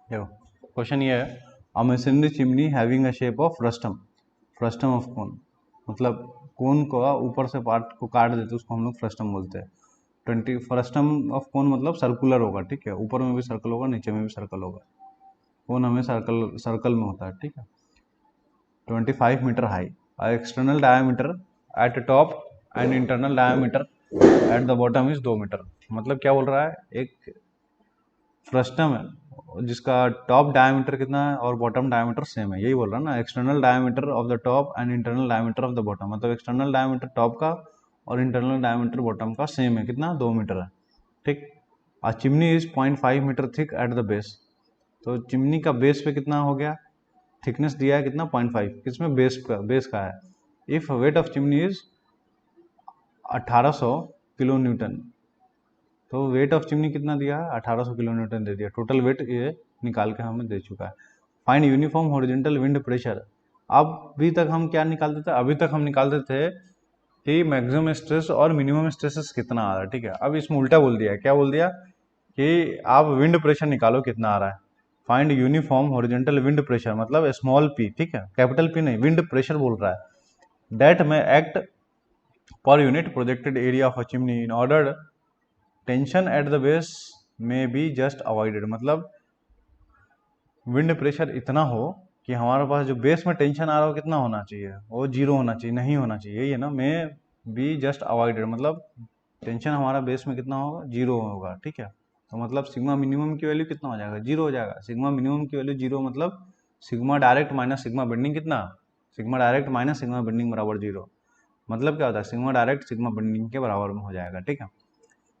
देखो क्वेश्चन ये है, a masonry chimney having a shape of frustum, frustum of cone, मतलब कोन को ऊपर से पार्ट को काट देते उसको हम लोग फ्रस्टम बोलते हैं। 20 फ्रस्टम ऑफ कोन मतलब सर्कुलर होगा, ठीक है, ऊपर में भी सर्कल होगा, नीचे में भी सर्कल होगा। कोन हमें सर्कल सर्कल में होता है, ठीक है। 25 meter high, external diameter at top and internal diameter at the bottom is 2 meter. मतलब क्या बोल रहा है, एक फ्रस्टम है जिसका टॉप डायमीटर कितना है और बॉटम डायमीटर सेम है, यही बोल रहा है ना। External diameter of the top and internal diameter of the bottom, मतलब एक्सटर्नल डायमीटर टॉप का और इंटरनल डायमीटर बॉटम का सेम है, कितना, 2 मीटर है, ठीक। A chimney is 0.5 meter thick at the base, तो चिमनी का बेस पे कितना हो गया, थिकनेस दिया है कितना, 0.5, किसमें, बेस का है। If weight of chimney is 1800 kilo Newton, तो वेट ऑफ चिमनी कितना दिया है, 1800 किलो न्यूटन दे दिया, टोटल वेट ये निकाल के हमें दे चुका है। Find uniform horizontal wind pressure. अब अभी तक हम क्या निकालते थे, अभी तक हम निकालते थे कि मैक्सिमम स्ट्रेस और मिनिमम स्ट्रेसेस कितना आ रहा है, ठीक है। अब इसमें उल्टा बोल दिया, क्या बोल दिया कि आप विंड प्रेशर निकालो कितना आ रहा है। Find uniform horizontal wind pressure, मतलब स्मॉल पी, ठीक है, कैपिटल पी नहीं, विंड प्रेशर बोल रहा है। दैट में act per unit projected area of a chimney in order tension eight the base में बी जस्ट अवॉइडेड, मतलब विंड प्रेशर इतना हो कि हमारे पास जो बेस में टेंशन आ रहा हो कितना होना चाहिए, वो जीरो होना चाहिए, नहीं होना चाहिए, यही है ना। में बी जस्ट अवॉइडेड, मतलब टेंशन हमारा बेस में कितना होगा, जीरो होगा, ठीक है। तो मतलब सिग्मा मिनिमम की वैल्यू कितना हो जाएगा, जीरो हो जाएगा। सिग्मा मिनिमम की वैल्यू जीरो, मतलब sigma direct minus sigma bending कितना, sigma direct minus sigma bending बराबर जीरो। मतलब क्या होता है, सिग्मा डायरेक्ट सिग्मा बेंडिंग के बराबर में हो जाएगा, ठीक है।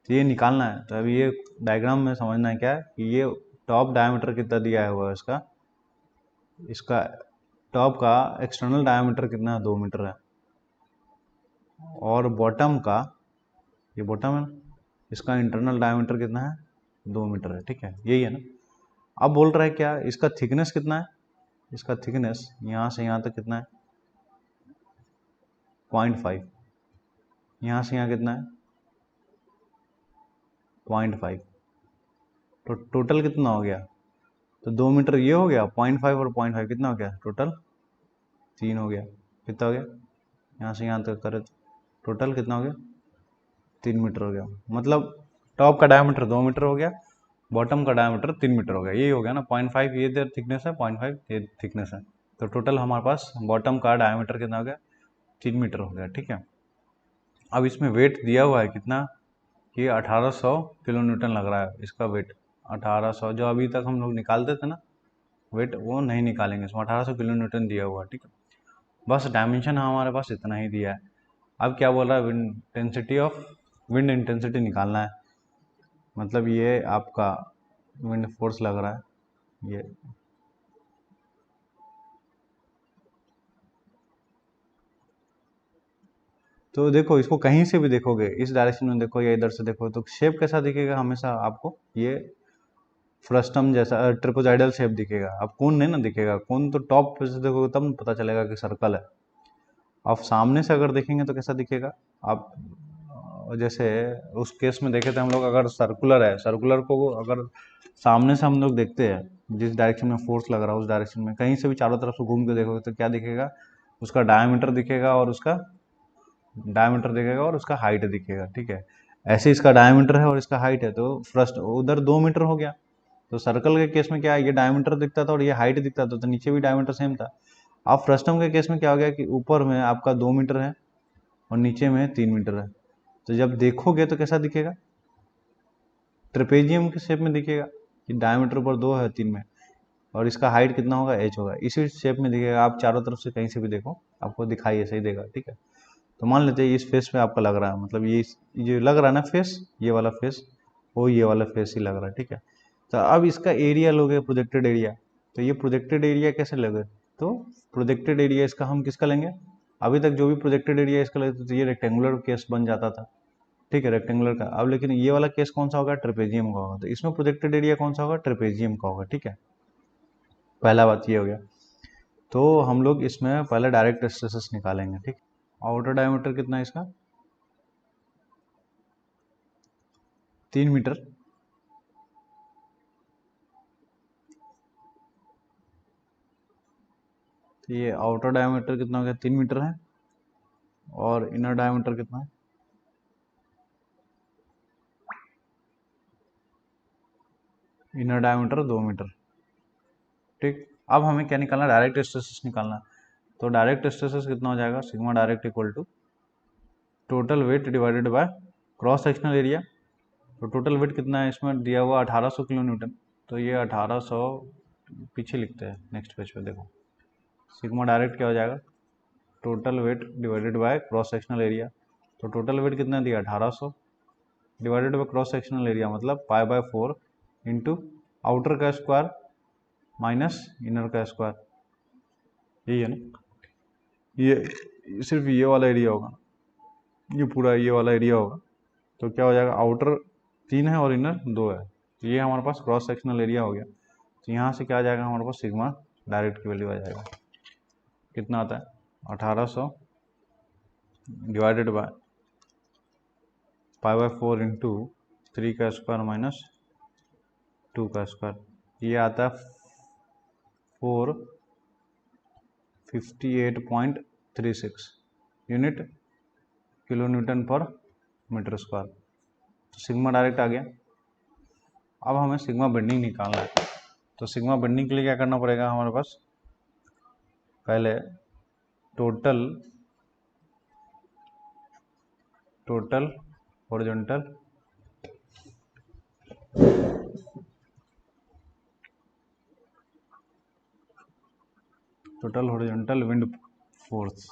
तो ये निकालना है, तो अभी ये डायग्राम में समझना है क्या है कि ये टॉप डायमीटर कितना दिया हुआ है इसका, इसका टॉप का एक्सटर्नल डायमीटर कितना है, 2 मीटर है, और बॉटम का, ये बॉटम है, इसका इंटरनल डायमीटर कितना है, 2 मीटर है, ठीक है, यही है ना। अब बोल रहा है क्या, इसका थिकनेस कितना है, इसका थिकनेस यहाँ से यहाँ तक कितना है, 0.5, यहाँ से यहाँ कितना है, 0.5, तो टोटल कितना हो गया, तो 2 मीटर ये हो गया, 0.5 और 0.5 कितना हो गया, टोटल 3 हो गया, कितना हो गया, यहाँ से यहाँ तक करे तो टोटल कितना हो गया, 3 मीटर हो गया। मतलब टॉप का डायमीटर 2 मीटर हो गया, बॉटम का डायमीटर 3 मीटर हो गया, यही हो गया ना। 0.5 ये देर थिकनेस है, 0.5 ये थिकनेस है, तो टोटल हमारे पास बॉटम का डायमीटर कितना हो गया, 3 मीटर हो गया, ठीक है। अब इसमें वेट दिया हुआ है कितना, कि 1800 किलो न्यूटन लग रहा है इसका वेट, 1800, जो अभी तक हम लोग निकालते थे ना वेट, वो नहीं निकालेंगे, इसमें 1800 किलो न्यूटन दिया हुआ है, ठीक है। बस डायमेंशन हमारे पास इतना ही दिया है। अब क्या बोल रहा है, wind intensity of, wind intensity निकालना है, मतलब ये आपका विंड फोर्स लग रहा है ये, तो देखो इसको कहीं से भी देखोगे, इस डायरेक्शन में देखो या इधर से देखो, तो शेप कैसा दिखेगा हमेशा आपको, ये फ्रस्टम जैसा ट्रिपोजाइडल शेप दिखेगा। अब कोन नहीं ना दिखेगा, कोन तो टॉप पे से देखोगे तब पता चलेगा कि सर्कल है। आप सामने से अगर देखेंगे तो कैसा दिखेगा, आप जैसे उस केस में देखे थे हम लोग, अगर सर्कुलर है, सर्कुलर को अगर सामने से हम लोग देखते हैं, जिस डायरेक्शन में फोर्स लग रहा है उस डायरेक्शन में कहीं से भी चारों तरफ से घूम के देखोगे तो क्या दिखेगा, उसका डायमीटर दिखेगा और उसका डायमीटर दिखेगा और उसका हाइट दिखेगा, ठीक है। ऐसे इसका डायमीटर है और इसका हाइट है, तो फर्स्ट उधर 2 मीटर हो गया, तो सर्कल के केस में क्या है, ये डायमीटर दिखता था और ये हाइट दिखता था, तो नीचे भी डायमीटर सेम था। अब फ्रस्टम के केस में क्या हो गया कि ऊपर में आपका 2 मीटर है और नीचे में 3 मीटर है, तो जब देखोगे तो कैसा दिखेगा, ट्रेपेजियम के शेप में दिखेगा, कि डायमीटर ऊपर 2 है 3 में, और इसका हाइट कितना होगा, h होगा, इसी शेप में दिखेगा। आप चारों तरफ से कहीं से भी देखो आपको दिखाई ऐसे ही देगा, ठीक है। तो मान लेते हैं इस फेस पे आपका लग रहा है, मतलब ये लग रहा है ना फेस, ये वाला फेस, वो ये वाला फेस ही लग रहा है, ठीक है। तो अब इसका एरिया लोगे, प्रोजेक्टेड एरिया, तो ये प्रोजेक्टेड एरिया कैसे लोगे, तो प्रोजेक्टेड एरिया इसका हम किसका लेंगे, अभी तक जो भी प्रोजेक्टेड एरिया इसका लेते थे ये रेक्टेंगुलर केस बन जाता था, ठीक है, रेक्टेंगुलर का। अब लेकिन ये वाला केस कौन सा होगा, ट्रेपेजियम का होगा, तो इसमें प्रोजेक्टेड एरिया कौन सा होगा, ट्रेपेजियम का होगा, ठीक है। पहला बात ये हो गया। तो हम लोग इसमें पहले डायरेक्ट स्ट्रेसेस निकालेंगे, ठीक। आउटर डायमीटर कितना है इसका, 3 मीटर। तो ये आउटर डायमीटर कितना हो गया, 3 मीटर है, और इनर डायमीटर कितना है, इनर डायमीटर 2 मीटर, ठीक। अब हमें क्या निकालना, डायरेक्ट स्ट्रेसेस निकालना। तो डायरेक्ट स्ट्रेसेस कितना हो जाएगा, sigma direct equal to total weight divided by cross sectional area. तो टोटल वेट कितना है इसमें दिया हुआ, 1800 किलो न्यूटन। तो ये 1800 पीछे लिखते हैं नेक्स्ट पेज पे, देखो सिग्मा डायरेक्ट क्या हो जाएगा, total weight divided by cross sectional area. तो टोटल वेट कितना दिया, 1800 divided by cross sectional area मतलब पाई बाय 4 इंटू आउटर का स्क्वायर माइनस इनर का स्क्वायर, यही है ना। ये सिर्फ ये वाला एरिया होगा, ये पूरा ये वाला एरिया होगा। तो क्या हो जाएगा, आउटर 3 है और इनर 2 है। तो ये हमारे पास क्रॉस सेक्शनल एरिया हो गया। तो यहाँ से क्या आ जाएगा हमारे पास, सिग्मा डायरेक्ट की वैल्यू आ जाएगा, कितना आता है, 1800 divided by pi by 4 into 3 का स्क्वायर माइनस 2 का स्क्वायर। ये आता है 458.36 यूनिट किलो न्यूटन पर मीटर स्क्वायर। तो सिग्मा डायरेक्ट आ गया। अब हमें सिग्मा बेंडिंग निकालना है। तो सिग्मा बेंडिंग के लिए क्या करना पड़ेगा हमारे पास, पहले टोटल हॉरिजॉन्टल विंड फोर्स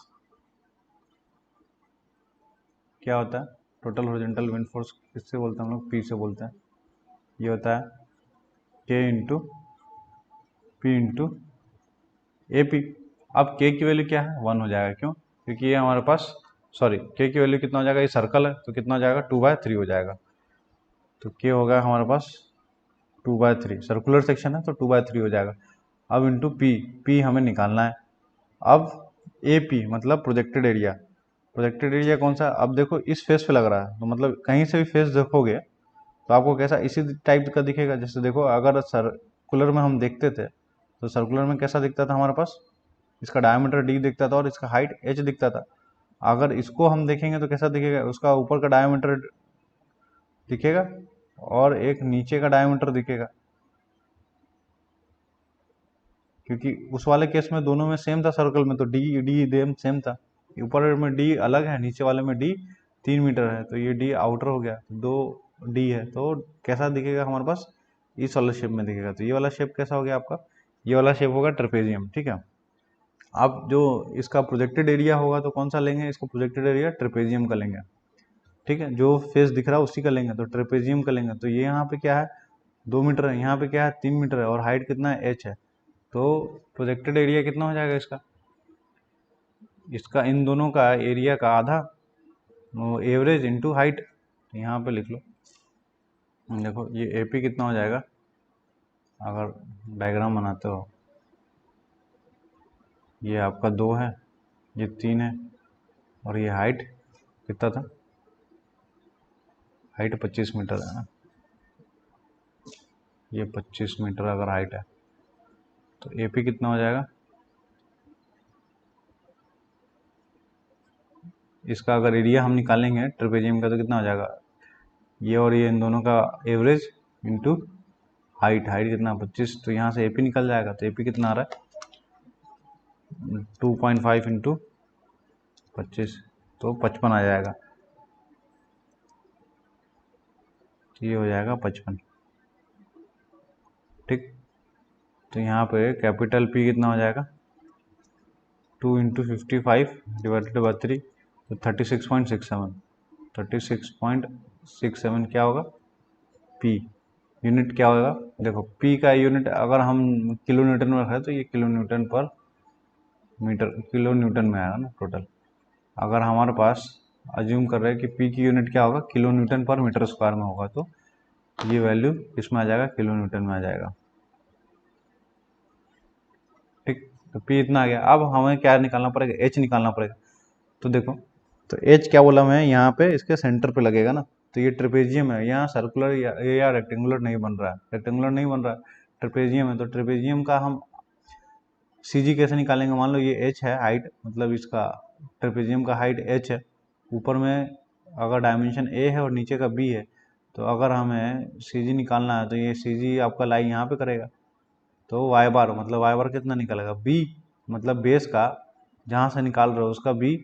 क्या होता है, टोटल हॉरिजॉन्टल विंड फोर्स किससे बोलते हैं हम लोग, पी से बोलते हैं। ये होता है के into P into A P. अब के की वैल्यू क्या है, 1 हो जाएगा, क्यों, क्योंकि ये हमारे पास सॉरी के की वैल्यू कितना हो जाएगा, ये सर्कल है तो कितना हो जाएगा, 2/3 हो जाएगा। तो के होगा हमारे पास 2/3, सर्कुलर सेक्शन है तो 2/3 हो जाएगा। अब इंटू पी हमें निकालना है। अब ए पी मतलब प्रोजेक्टेड एरिया, प्रोजेक्टेड एरिया कौन सा, अब देखो इस फेस पे लग रहा है, तो मतलब कहीं से भी फेस देखोगे तो आपको कैसा इसी टाइप का दिखेगा। जैसे देखो अगर सर्कुलर में हम देखते थे तो सर्कुलर में कैसा दिखता था हमारे पास, इसका डायमीटर डी दिखता था और इसका हाइट एच दिखता था। अगर इसको हम देखेंगे तो कैसा दिखेगा, उसका ऊपर का डायमीटर दिखेगा और एक नीचे का डायमीटर दिखेगा, क्योंकि उस वाले केस में दोनों में सेम था, सर्कल में तो डी डी सेम था। ऊपर में डी अलग है, नीचे वाले में डी 3 मीटर है, तो ये डी आउटर हो गया, 2 डी है। तो कैसा दिखेगा हमारे पास, इस वाले शेप में दिखेगा। तो ये वाला शेप कैसा हो गया आपका, ये वाला शेप होगा ट्रेपेजियम, ठीक है। अब जो इसका प्रोजेक्टेड एरिया होगा तो कौन सा लेंगे, इसका प्रोजेक्टेड एरिया ट्रेपेजियम का लेंगे, ठीक है। जो फेस दिख रहा है उसी का लेंगे, तो ट्रेपेजियम का लेंगे। तो ये यहाँ पे क्या है, 2 मीटर है, यहाँ पे क्या है 3 मीटर है, और हाइट कितना है, एच है। तो प्रोजेक्टेड एरिया कितना हो जाएगा इसका, इन दोनों का एरिया का आधा, एवरेज इंटू हाइट। यहाँ पे लिख लो, देखो ये एपी कितना हो जाएगा, अगर डायग्राम बनाते हो, ये आपका 2 है, ये 3 है, और ये हाइट कितना था, हाइट 25 मीटर है ना, ये 25 मीटर अगर हाइट है तो एपी कितना हो जाएगा, इसका अगर एरिया हम निकालेंगे ट्रेपेजियम का तो कितना हो जाएगा, ये और ये इन दोनों का एवरेज इंटू हाइट कितना 25। तो यहाँ से एपी निकल जाएगा। तो एपी कितना आ रहा है, 2.5 इंटू 25, तो 55 आ जाएगा। तो ये हो जाएगा 55, ठीक। तो यहाँ पे कैपिटल पी कितना हो जाएगा, 2 इंटू 55 डिवाइडेड बाई 3, तो 36.67, 36.67 क्या होगा, पी। यूनिट क्या होगा, देखो पी का यूनिट अगर हम किलो न्यूटन में रखें तो ये किलो न्यूटन पर मीटर, किलो न्यूटन में आएगा ना टोटल। अगर हमारे पास अज्यूम कर रहे हैं कि पी की यूनिट क्या होगा, किलो न्यूटन पर मीटर स्क्वायर में होगा, तो ये वैल्यू किस में आ जाएगा, किलो न्यूटन में आ जाएगा। तो P इतना आ गया। अब हमें क्या निकालना पड़ेगा, H निकालना पड़ेगा। तो देखो, तो H क्या बोला मैं, यहाँ पे इसके सेंटर पे लगेगा ना। तो ये ट्रेपेजियम है, यहाँ सर्कुलर या रेक्टेंगुलर नहीं बन रहा है, रेक्टेंगुलर नहीं बन रहा है, ट्रेपेजियम है। तो ट्रेपेजियम का हम CG कैसे निकालेंगे। मान लो ये H है हाइट, मतलब इसका ट्रेपेजियम का हाइट H है, ऊपर में अगर डायमेंशन A है और नीचे का B है, तो अगर हमें CG निकालना है तो ये CG आपका लाई यहाँ पे करेगा। तो y बार मतलब y बार कितना निकलेगा, B मतलब बेस का जहाँ से निकाल रहे हो उसका B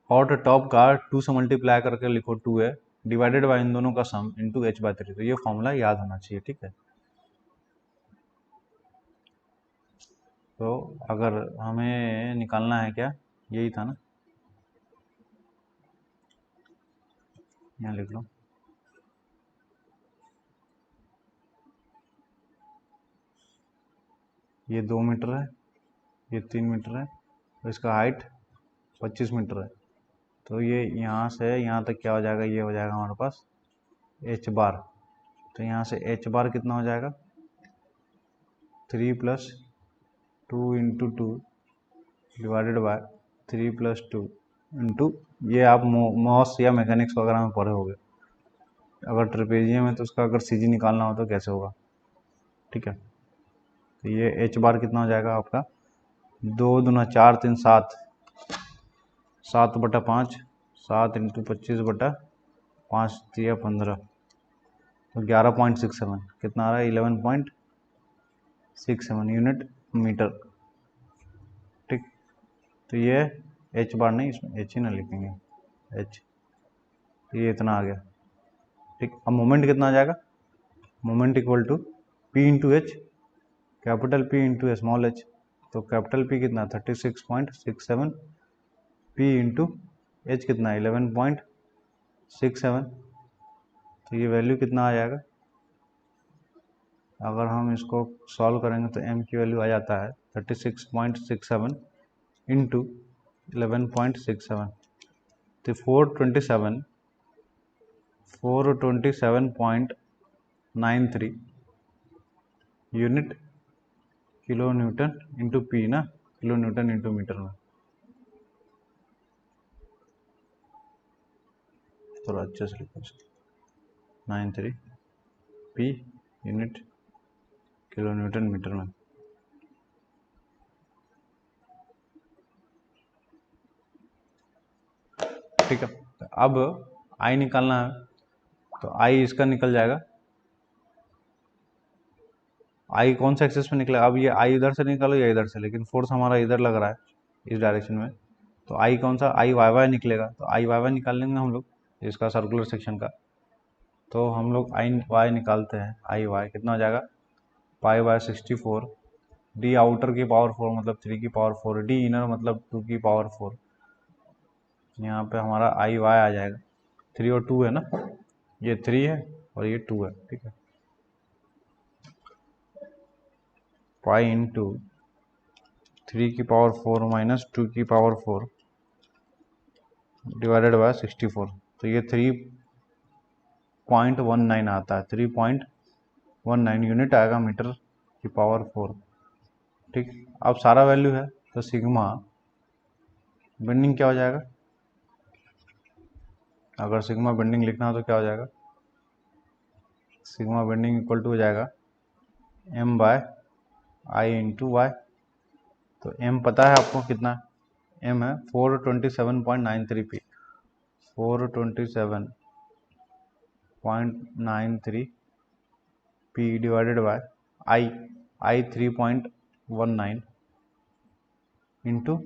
और टॉप का 2 से मल्टीप्लाई करके लिखो 2 है, डिवाइडेड बाय इन दोनों का सम इंटू h/3। तो ये फॉर्मूला याद होना चाहिए, ठीक है। तो अगर हमें निकालना है क्या, यही था ना, यहाँ लिख लो। ये 2 मीटर है, ये 3 मीटर है, और इसका हाइट 25 मीटर है। तो ये यहाँ से यहाँ तक क्या हो जाएगा, ये हो जाएगा हमारे पास h बार। तो यहाँ से h बार कितना हो जाएगा, 3 + 2 × 2 डिवाइडेड बाय 3 + 2 इंटू, ये आप मॉस या मैकेनिक्स वगैरह में पढ़े होंगे। अगर ट्रेपेजियम है तो उसका अगर CG निकालना हो तो कैसे होगा, ठीक है। तो ये h बार कितना हो जाएगा आपका, 2 दूना 4 3 7, 7/5, 7 × 25/5 3 15, तो 11.67 कितना आ रहा है, 11.67 यूनिट मीटर, ठीक। तो ये h बार नहीं, इसमें h ही ना लिखेंगे, h, ये इतना आ गया, ठीक। अब मोमेंट कितना आ जाएगा, moment equal to P × H, capital P × small h। तो कैपिटल P कितना 36.67, P × H कितना 11.67। तो ये वैल्यू कितना आ जाएगा, अगर हम इसको सॉल्व करेंगे तो m की वैल्यू आ जाता है 36.67 इंटू 11.67, तो 427.93 unit kilo newton into P ना, किलो न्यूटन इंटू मीटर में। थोड़ा अच्छे से लिखो, 93 P unit kilo newton meter में। ठीक है, तो अब I निकालना है, तो I इसका निकल जाएगा। I कौन सा एक्सेस में निकलेगा, अब ये I इधर से निकालो या इधर से, लेकिन फोर्स हमारा इधर लग रहा है इस डायरेक्शन में। तो I कौन सा, I y निकलेगा। तो I y निकाल लेंगे हम लोग इसका सर्कुलर सेक्शन का। तो हम लोग I y निकालते हैं, I y कितना हो जाएगा, π/64, d आउटर की पावर 4 मतलब 3 की पावर 4, d इनर मतलब 2 की पावर 4। यहाँ पे हमारा I y आ जाएगा, 3 और 2 है ना, ये 3 है और ये 2 है, ठीक है। पाई इंटू 3 की पावर 4 माइनस 2 की पावर 4 डिवाइडेड बाय 64। तो ये 3.19 आता है, 3.19 यूनिट आएगा मीटर की पावर 4, ठीक। अब सारा वैल्यू है, तो सिग्मा बेंडिंग क्या हो जाएगा, अगर सिग्मा बेंडिंग लिखना हो तो क्या हो जाएगा, सिग्मा बेंडिंग इक्वल टू हो जाएगा m/i × y। तो m पता है आपको कितना, m है 427.93 p, 427.93 p divided by i 3.19 into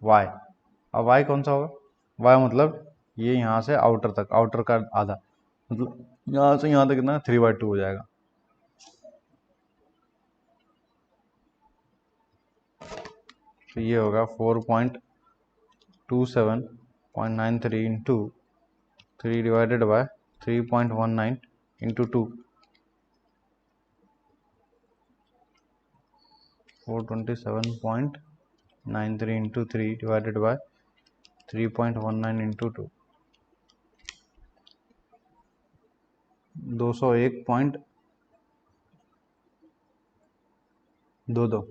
y। अब y कौन सा होगा, y मतलब ये यहाँ से आउटर तक, आउटर का आधा, मतलब यहाँ से यहाँ तक कितना 3/2 हो जाएगा। तो ये होगा 4.27.93 into 3 divided by 3.19 into 2, 427.93 into 3 divided by 3.19 into 2, 201. 22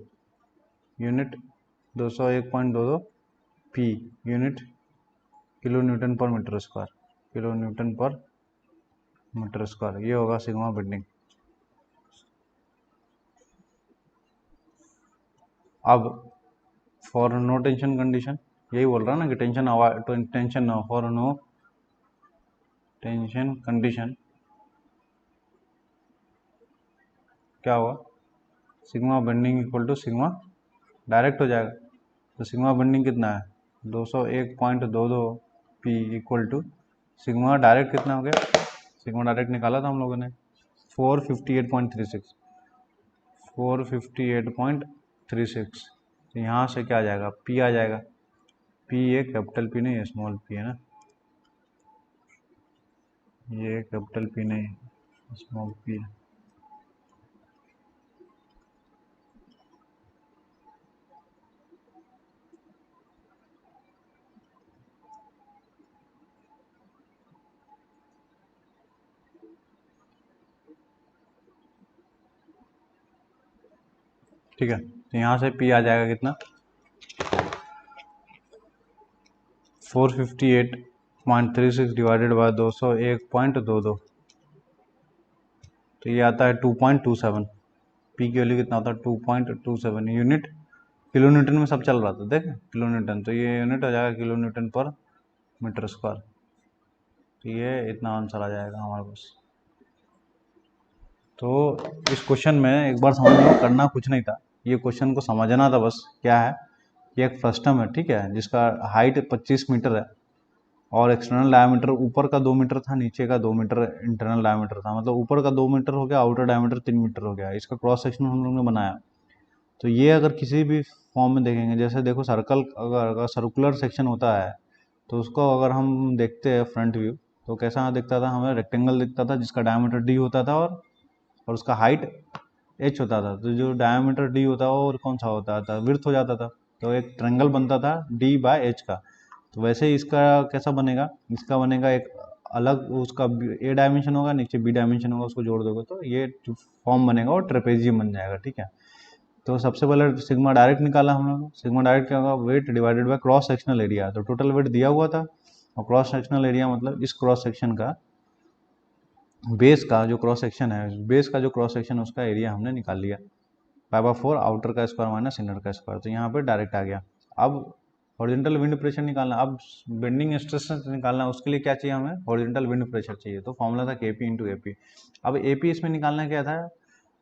unit 201.22 P unit kilo Newton पर मीटर स्क्वायर, किलो न्यूटन पर मीटर स्क्वायर, ये होगा सिग्मा बेंडिंग। अब फॉर नो टेंशन कंडीशन, यही बोल रहा ना कि टेंशन ना हो, फॉर नो टेंशन कंडीशन क्या होगा, sigma bending equal to sigma direct हो जाएगा। तो सिग्मा बेंडिंग कितना है 201.22 P equal to sigma direct कितना हो गया, सिग्मा डायरेक्ट निकाला था हम लोगों ने 458.36, 458.36। तो यहाँ से क्या आ जाएगा, पी आ जाएगा। पी ये कैपिटल पी नहीं है, स्मॉल पी है ना, ये कैपिटल पी नहीं है, स्मॉल पी है। ठीक है, तो यहाँ से पी आ जाएगा कितना 458.36 डिवाइडेड बाय 201.22, तो ये आता है 2.27। पी की वैल्यू कितना होता है 2.27 यूनिट किलो न्यूटन में सब चल रहा था, देख किलो न्यूटन, तो ये यूनिट हो जाएगा किलो न्यूटन पर मीटर स्क्वायर। तो ये इतना आंसर आ जाएगा हमारे पास। तो इस क्वेश्चन में एक बार समझ लो, करना कुछ नहीं था, ये क्वेश्चन को समझना था बस। क्या है, ये एक फ्रस्टम है, ठीक है, जिसका हाइट 25 मीटर है और एक्सटर्नल डायमीटर ऊपर का 2 मीटर था, नीचे का 2 मीटर इंटरनल डायमीटर था, मतलब ऊपर का 2 मीटर हो गया, आउटर डायमीटर 3 मीटर हो गया। इसका क्रॉस सेक्शन हम लोग ने बनाया। तो ये अगर किसी भी फॉर्म में देखेंगे, जैसे देखो सर्कल, अगर सर्कुलर सेक्शन होता है तो उसको अगर हम देखते हैं फ्रंट व्यू, तो कैसा दिखता था हमें, रेक्टेंगल दिखता था जिसका डायमीटर डी होता था और उसका हाइट एच होता था। तो जो डायमीटर डी होता है और कौन सा होता था, विड्थ हो जाता था, तो एक ट्रायंगल बनता था डी बाय एच का। तो वैसे ही इसका कैसा बनेगा, इसका बनेगा एक अलग, उसका ए डायमेंशन होगा, नीचे बी डायमेंशन होगा, उसको जोड़ दोगे तो ये जो फॉर्म बनेगा वो ट्रेपेजियम बन जाएगा। ठीक है, तो सबसे पहले सिग्मा डायरेक्ट निकाला हम लोग। सिग्मा डायरेक्ट क्या होगा, wait divided by cross sectional area. तो टोटल वेट दिया हुआ था और क्रॉस सेक्शनल एरिया मतलब इस क्रॉस सेक्शन का, बेस का जो क्रॉस सेक्शन है, बेस का जो क्रॉस सेक्शन है उसका एरिया हमने निकाल लिया, पाई बाय 4 आउटर का स्क्वायर माइनस इनर का स्क्वायर। तो यहाँ पे डायरेक्ट आ गया। अब हॉरिजॉन्टल विंड प्रेशर निकालना, अब बेंडिंग स्ट्रेस निकालना, उसके लिए क्या चाहिए हमें, हॉरिजॉन्टल विंड प्रेशर चाहिए। तो फॉर्मूला था Kp इंटू एपी। अब एपी इसमें निकालना क्या था,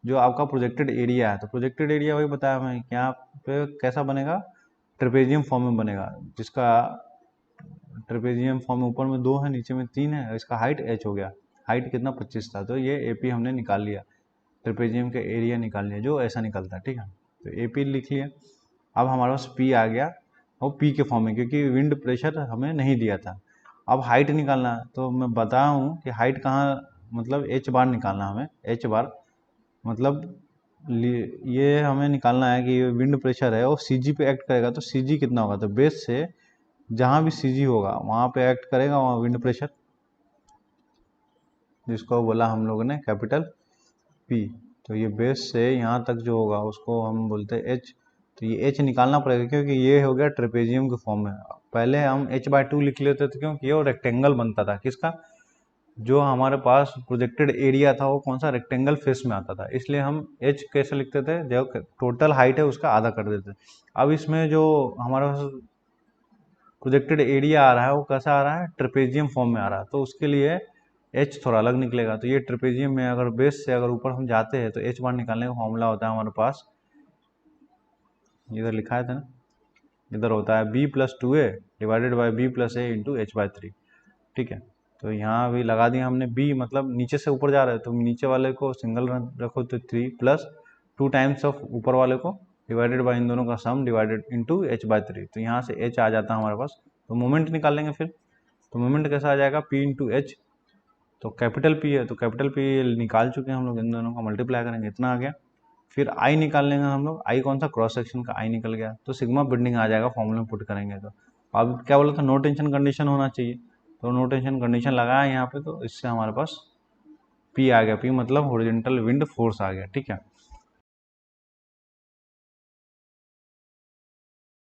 जो आपका प्रोजेक्टेड एरिया है। तो प्रोजेक्टेड एरिया वही बताया हमें, यहाँ पे कैसा बनेगा, ट्रेपेजियम फॉर्म में बनेगा, जिसका ट्रेपेजियम फॉर्म में ऊपर में 2 है, नीचे में 3 है, इसका हाइट h हो गया। हाइट कितना 25 था, तो ये एपी हमने निकाल लिया, ट्रेपेजियम का एरिया निकाल लिया जो ऐसा निकलता है। ठीक है, तो एपी लिख लिया। अब हमारे पास पी आ गया, और पी के फॉर्म में, क्योंकि विंड प्रेशर हमें नहीं दिया था। अब हाइट निकालना है, तो मैं बता हूँ कि हाइट कहाँ, मतलब एच बार निकालना हमें। एच बार मतलब ये हमें निकालना है कि विंड प्रेशर है और सी जी पे एक्ट करेगा, तो सी जी कितना होगा, तो बेस से जहाँ भी सी जी होगा वहाँ पे एक्ट करेगा वहाँ विंड प्रेशर, जिसको बोला हम लोगों ने कैपिटल पी। तो ये बेस से यहाँ तक जो होगा उसको हम बोलते हैं एच। तो ये एच निकालना पड़ेगा, क्योंकि ये हो गया ट्रेपेजियम के फॉर्म में। पहले हम h/2 लिख लेते थे, क्योंकि ये रेक्टेंगल बनता था, किसका, जो हमारे पास प्रोजेक्टेड एरिया था वो कौन सा, रेक्टेंगल फेस में आता था, इसलिए हम h कैसे लिखते थे, जो टोटल हाइट है उसका आधा कर देते। अब इसमें जो हमारे पास प्रोजेक्टेड एरिया आ रहा है वो कैसा आ रहा है, ट्रेपेजियम फॉर्म में आ रहा है, तो उसके लिए एच थोड़ा अलग निकलेगा। तो ये ट्रेपेजियम में अगर बेस से अगर ऊपर हम जाते हैं तो एच बार निकालने का फॉर्मूला होता है हमारे पास, इधर लिखा है था ना, इधर होता है b + 2a divided by b + a into h/3। ठीक है, तो यहाँ भी लगा दिया हमने b, मतलब नीचे से ऊपर जा रहे हैं तो नीचे वाले को सिंगल रखो तो 3 + 2 टाइम्स ऑफ ऊपर वाले को डिवाइडेड बाई इन दोनों का सम डिवाइडेड इंटू h/3। तो यहाँ से h आ जाता है हमारे पास। तो मोमेंट निकालेंगे फिर, तो मोमेंट कैसा आ जाएगा, p इंटू एच। तो कैपिटल P है, तो कैपिटल P निकाल चुके हैं हम लोग, इन दोनों का मल्टीप्लाई करेंगे, इतना आ गया। फिर I निकाल लेंगे हम लोग, I कौन सा, क्रॉस सेक्शन का I निकल गया, तो सिग्मा बेंडिंग आ जाएगा फॉर्मूला में पुट करेंगे। तो अब क्या बोला था, नो टेंशन कंडीशन होना चाहिए, तो नो टेंशन कंडीशन लगाया यहाँ पे, तो इससे हमारे पास P आ गया। P मतलब हॉरिजॉन्टल विंड फोर्स आ गया। ठीक है,